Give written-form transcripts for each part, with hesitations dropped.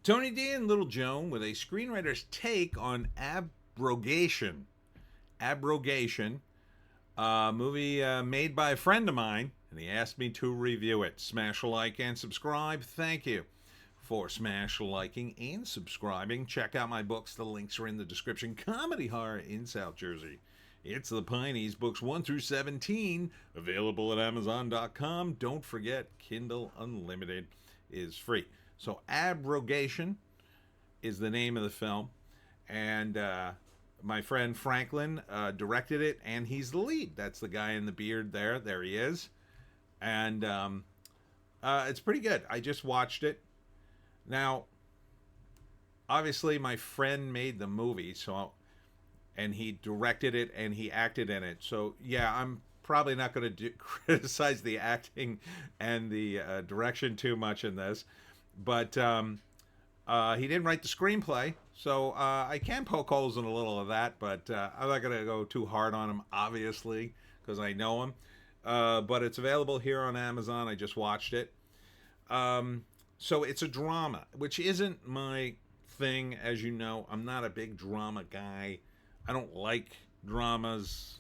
Tony D and Little Joan with a screenwriter's take on Abrogation. Abrogation, a movie made by a friend of mine, and he asked me to review it. Smash a like and subscribe. Thank you for smash liking and subscribing. Check out my books. The links are in the description. Comedy Horror in South Jersey. It's the Pineys, books 1 through 17, available at Amazon.com. Don't forget, Kindle Unlimited is free. So, Abrogation is the name of the film, and my friend Franklin directed it, and he's the lead. That's the guy in the beard there. There he is. And it's pretty good. I just watched it. Now, obviously, my friend made the movie, and he directed it and he acted in it. So yeah, I'm probably not going to criticize the acting and the direction too much in this, but he didn't write the screenplay, so I can poke holes in a little of that, but I'm not going to go too hard on him, obviously, because I know him. But it's available here on Amazon. I just watched it. So it's a drama, which isn't my thing, as you know. I'm not a big drama guy. I don't like dramas.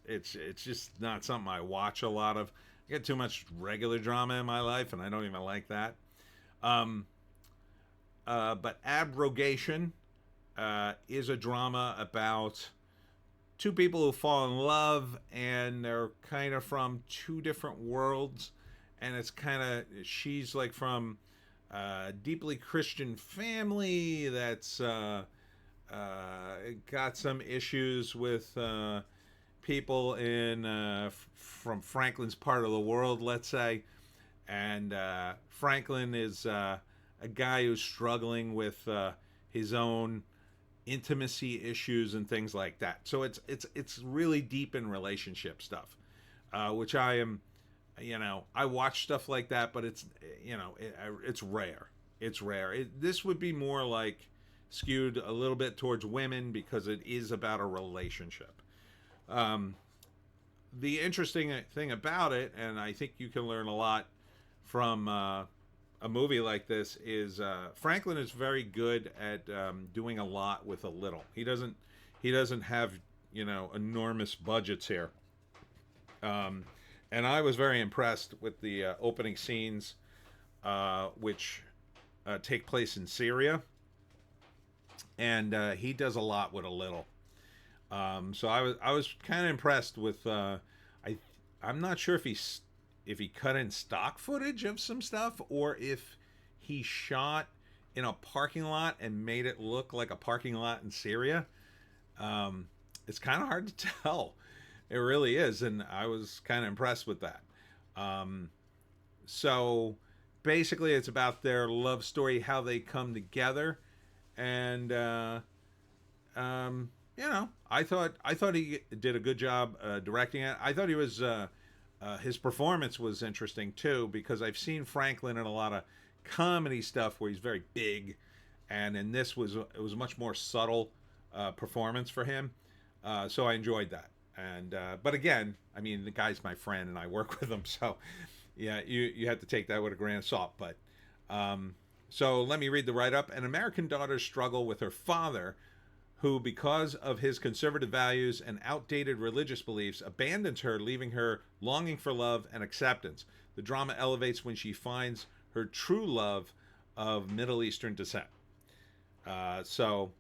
It's just not something I watch a lot of. I get too much regular drama in my life, and I don't even like that. But Abrogation is a drama about two people who fall in love, and they're kind of from two different worlds. And it's kind of, she's like from a deeply Christian family that's got some issues with people in from Franklin's part of the world, let's say. And Franklin is a guy who's struggling with his own intimacy issues and things like that. So it's really deep in relationship stuff, which I am. I watch stuff like that, but it's it's rare. It's rare. This would be more like skewed a little bit towards women because it is about a relationship. The interesting thing about it, and I think you can learn a lot from a movie like this, is Franklin is very good at doing a lot with a little. He doesn't have enormous budgets here. And I was very impressed with the opening scenes, which take place in Syria. And he does a lot with a little. So I was kind of impressed with. I'm not sure if he cut in stock footage of some stuff, or if he shot in a parking lot and made it look like a parking lot in Syria. It's kind of hard to tell. It really is, and I was kind of impressed with that. So basically, it's about their love story, how they come together, and I thought he did a good job directing it. I thought he was his performance was interesting too, because I've seen Franklin in a lot of comedy stuff where he's very big, and in this it was a much more subtle performance for him. So I enjoyed that. And but again, I mean, the guy's my friend and I work with him, so yeah, you have to take that with a grain of salt. But so let me read the write-up. An American daughter's struggle with her father, who, because of his conservative values and outdated religious beliefs, abandons her, leaving her longing for love and acceptance. The drama elevates when she finds her true love of Middle Eastern descent. Yeah. So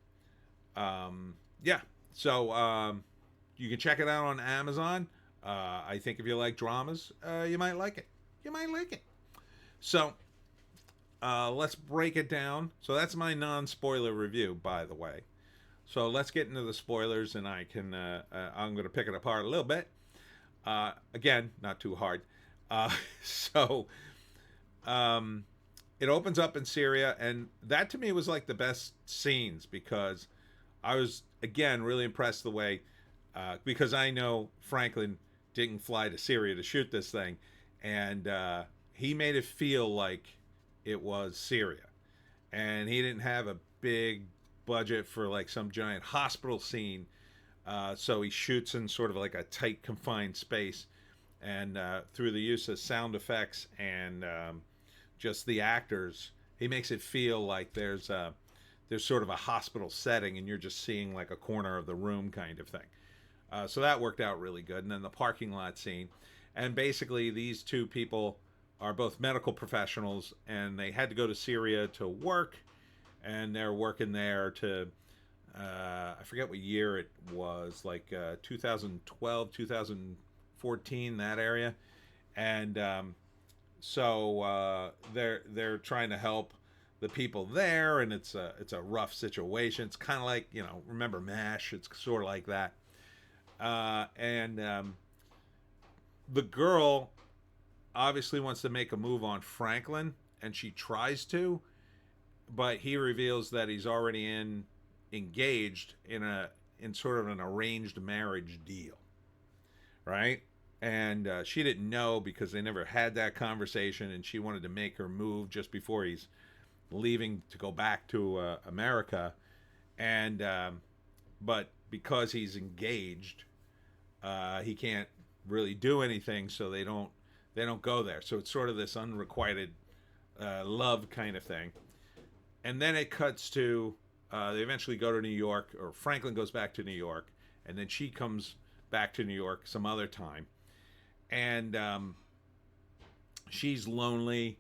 you can check it out on Amazon. I think if you like dramas, you might like it. You might like it. So let's break it down. So that's my non-spoiler review, by the way. So let's get into the spoilers, and I'm going to pick it apart a little bit. Again, not too hard. So it opens up in Syria, and that to me was like the best scenes, because I was, again, really impressed the way, because I know Franklin didn't fly to Syria to shoot this thing, and he made it feel like it was Syria. And he didn't have a big budget for like some giant hospital scene, so he shoots in sort of like a tight, confined space, and through the use of sound effects and just the actors, he makes it feel like there's sort of a hospital setting, and you're just seeing like a corner of the room kind of thing. So that worked out really good. And then the parking lot scene, and basically these two people are both medical professionals, and they had to go to Syria to work, and they're working there to I forget what year it was, like 2012, 2014, that area, and they're trying to help the people there, and it's a rough situation. It's kind of like, remember MASH? It's sort of like that, and the girl obviously wants to make a move on Franklin, and she tries to, but he reveals that he's already engaged in sort of an arranged marriage deal, right? And she didn't know because they never had that conversation, and she wanted to make her move just before he's leaving to go back to America, and but because he's engaged, he can't really do anything, so they don't go there. So it's sort of this unrequited love kind of thing. And then it cuts to they eventually go to New York, or Franklin goes back to New York, and then she comes back to New York some other time, and she's lonely,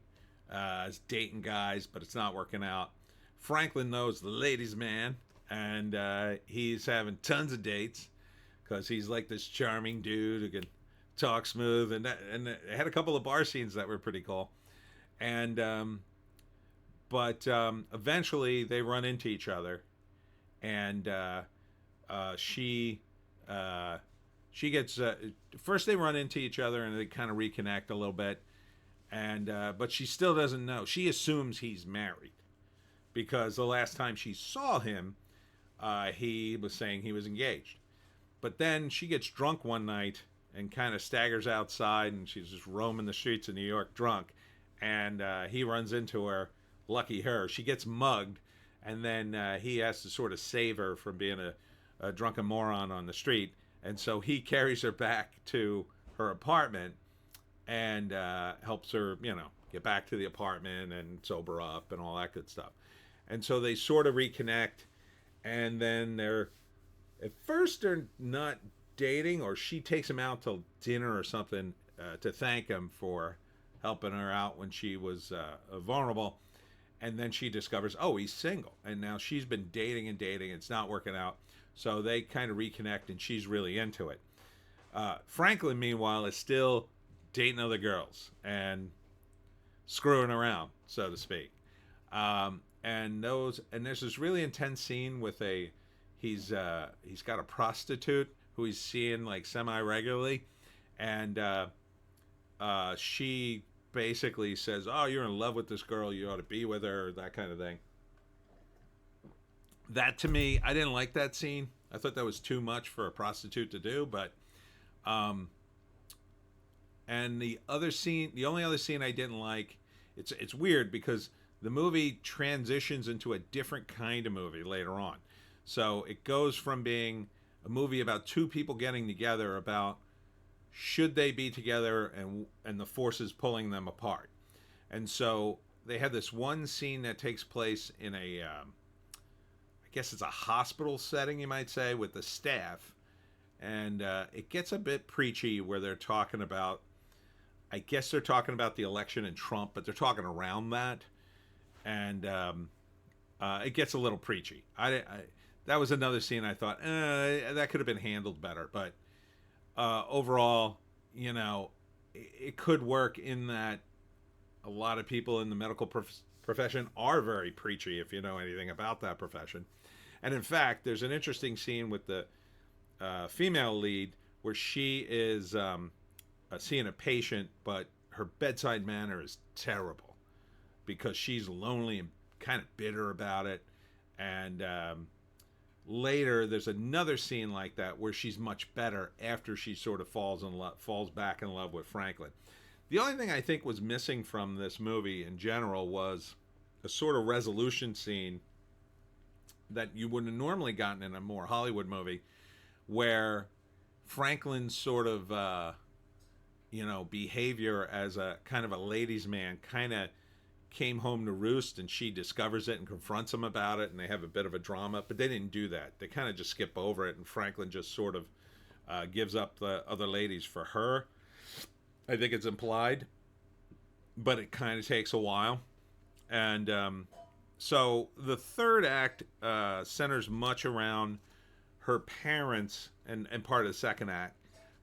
is dating guys, but it's not working out. Franklin knows the ladies' man, and he's having tons of dates because he's like this charming dude who can talk smooth, and it had a couple of bar scenes that were pretty cool, and but eventually they run into each other, and she gets first they run into each other and they kind of reconnect a little bit, and but she still doesn't know. She assumes he's married because the last time she saw him, he was saying he was engaged. But then she gets drunk one night and kind of staggers outside, and she's just roaming the streets of New York drunk, and he runs into her. Lucky her. She gets mugged, and then he has to sort of save her from being a drunken moron on the street, and so he carries her back to her apartment and helps her, get back to the apartment and sober up and all that good stuff. And so they sort of reconnect, and then at first they're not dating, or she takes him out to dinner or something to thank him for helping her out when she was vulnerable. And then she discovers, oh, he's single. And now she's been dating and dating. It's not working out. So they kind of reconnect, and she's really into it. Franklin, meanwhile, is still dating other girls and screwing around, so to speak. And there's this really intense scene with he's got a prostitute who he's seeing like semi-regularly. And she basically says, oh, you're in love with this girl, you ought to be with her, that kind of thing. That, to me, I didn't like that scene. I thought that was too much for a prostitute to do. But and the only other scene I didn't like, it's weird because the movie transitions into a different kind of movie later on. So it goes from being a movie about two people getting together, about should they be together, and the forces pulling them apart. And so they have this one scene that takes place in I guess it's a hospital setting, you might say, with the staff. And it gets a bit preachy where they're talking about, I guess they're talking about the election and Trump, but they're talking around that. And it gets a little preachy. That was another scene I thought, that could have been handled better. But overall, it could work in that a lot of people in the medical profession are very preachy, if you know anything about that profession. And in fact, there's an interesting scene with the female lead where she is seeing a patient, but her bedside manner is terrible because she's lonely and kind of bitter about it. And later there's another scene like that where she's much better after she sort of falls back in love with Franklin. The only thing I think was missing from this movie in general was a sort of resolution scene that you wouldn't have normally gotten in a more Hollywood movie, where Franklin's sort of behavior as a kind of a ladies' man kind of came home to roost, and she discovers it and confronts him about it, and they have a bit of a drama. But they didn't do that. They kind of just skip over it, and Franklin just sort of gives up the other ladies for her. I think it's implied, but it kind of takes a while. And so the third act centers much around her parents, and part of the second act,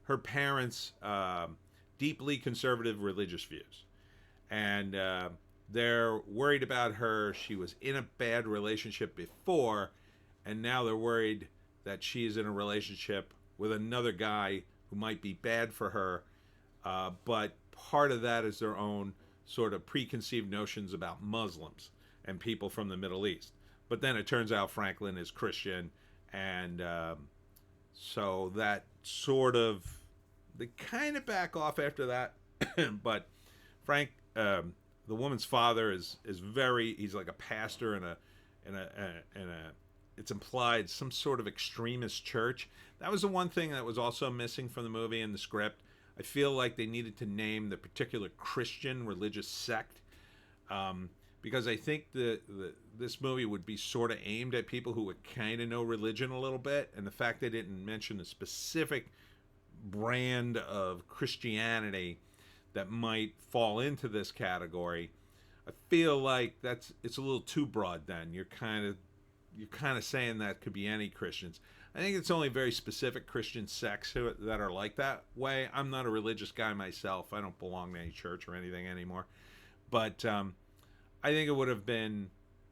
her parents' deeply conservative religious views. And they're worried about her. She was in a bad relationship before, and now they're worried that she's in a relationship with another guy who might be bad for her. But part of that is their own sort of preconceived notions about Muslims and people from the Middle East. But then it turns out Franklin is Christian, and so that sort of, they kind of back off after that. But Frank, the woman's father is very, he's like a pastor in a it's implied some sort of extremist church. That was the one thing that was also missing from the movie and the script. I feel like they needed to name the particular Christian religious sect, because I think this movie would be sort of aimed at people who would kind of know religion a little bit, and the fact they didn't mention a specific brand of Christianity that might fall into this category, I feel like it's a little too broad. Then you're kind of saying that could be any Christians. I think it's only very specific Christian sects that are like that way. I'm not a religious guy myself. I don't belong to any church or anything anymore. But I think it would have been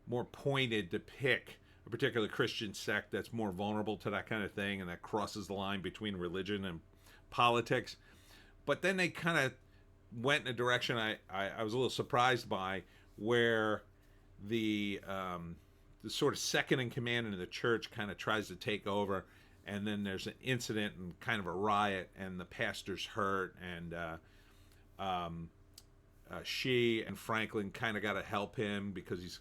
more pointed to pick a particular Christian sect that's more vulnerable to that kind of thing and that crosses the line between religion and politics. But then they kind of went in a direction I was a little surprised by, where the sort of second in command in the church kind of tries to take over, and then there's an incident and kind of a riot, and the pastor's hurt, and she and Franklin kind of got to help him because he's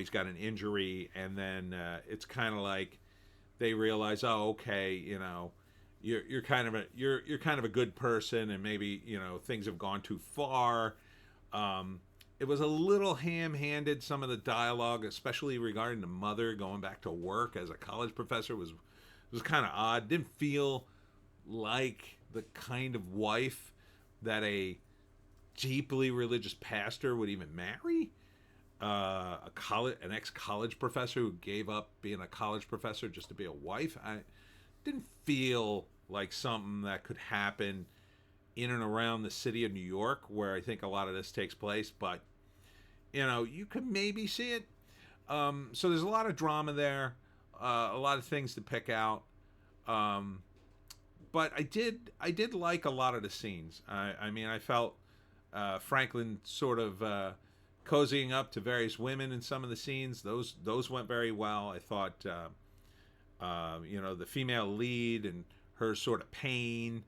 got an injury, and then it's kind of like they realize, oh, okay, you're kind of a good person, and maybe things have gone too far. It was a little ham-handed, some of the dialogue, especially regarding the mother going back to work as a college professor, was kind of odd. Didn't feel like the kind of wife that a deeply religious pastor would even marry. An ex-college professor who gave up being a college professor just to be a wife. I didn't feel like something that could happen in and around the city of New York, where I think a lot of this takes place, but you could maybe see it. So there's a lot of drama there, a lot of things to pick out. But I did like a lot of the scenes. I felt Franklin sort of cozying up to various women in some of the scenes. Those went very well. I thought the female lead and her sort of pain,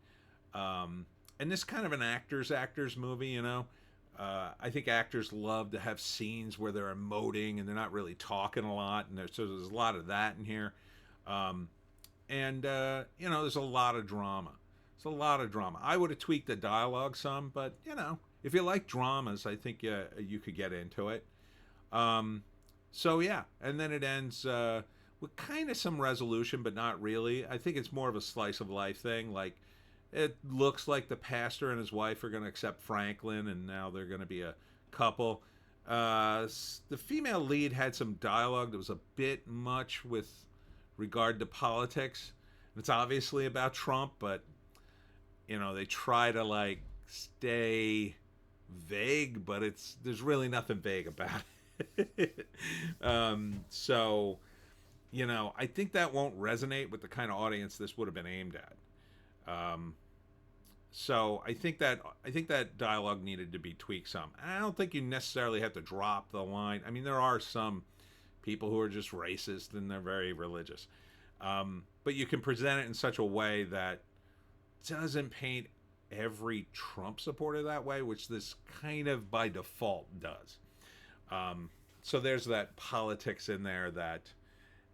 and this kind of an actor's movie. I think actors love to have scenes where they're emoting and they're not really talking a lot, and so there's a lot of that in here. There's a lot of drama. It's a lot of drama. I would have tweaked the dialogue some, but if you like dramas, I think you could get into it. So yeah, and then it ends with kind of some resolution, but not really. I think it's more of a slice of life thing. Like, it looks like the pastor and his wife are going to accept Franklin, and now they're going to be a couple. The female lead had some dialogue that was a bit much with regard to politics. It's obviously about Trump, but they try to stay vague, but there's really nothing vague about it. So I think that won't resonate with the kind of audience this would have been aimed at. So I think that dialogue needed to be tweaked some. And I don't think you necessarily have to drop the line. I mean, there are some people who are just racist and they're very religious. But you can present it in such a way that doesn't paint every Trump supporter that way, which this kind of by default does. So there's that politics in there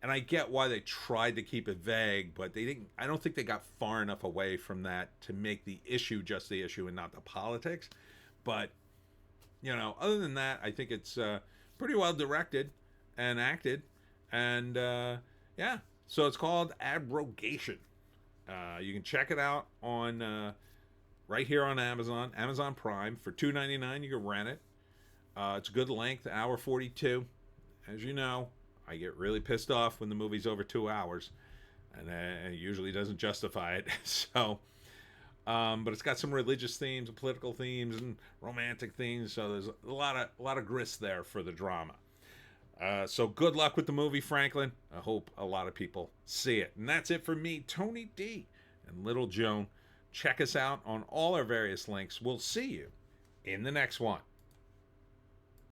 and I get why they tried to keep it vague, but they didn't. I don't think they got far enough away from that to make the issue just the issue and not the politics. But Other than that, I think it's pretty well directed and acted. And yeah, so it's called Abrogation. You can check it out on right here on Amazon Prime for $2.99. You can rent it. It's a good length, hour 42. As you know, I get really pissed off when the movie's over 2 hours, and it usually doesn't justify it. So, but it's got some religious themes, and political themes, and romantic themes. So there's a lot of grist there for the drama. So good luck with the movie, Franklin. I hope a lot of people see it. And that's it for me, Tony D, and Little Joan. Check us out on all our various links. We'll see you in the next one.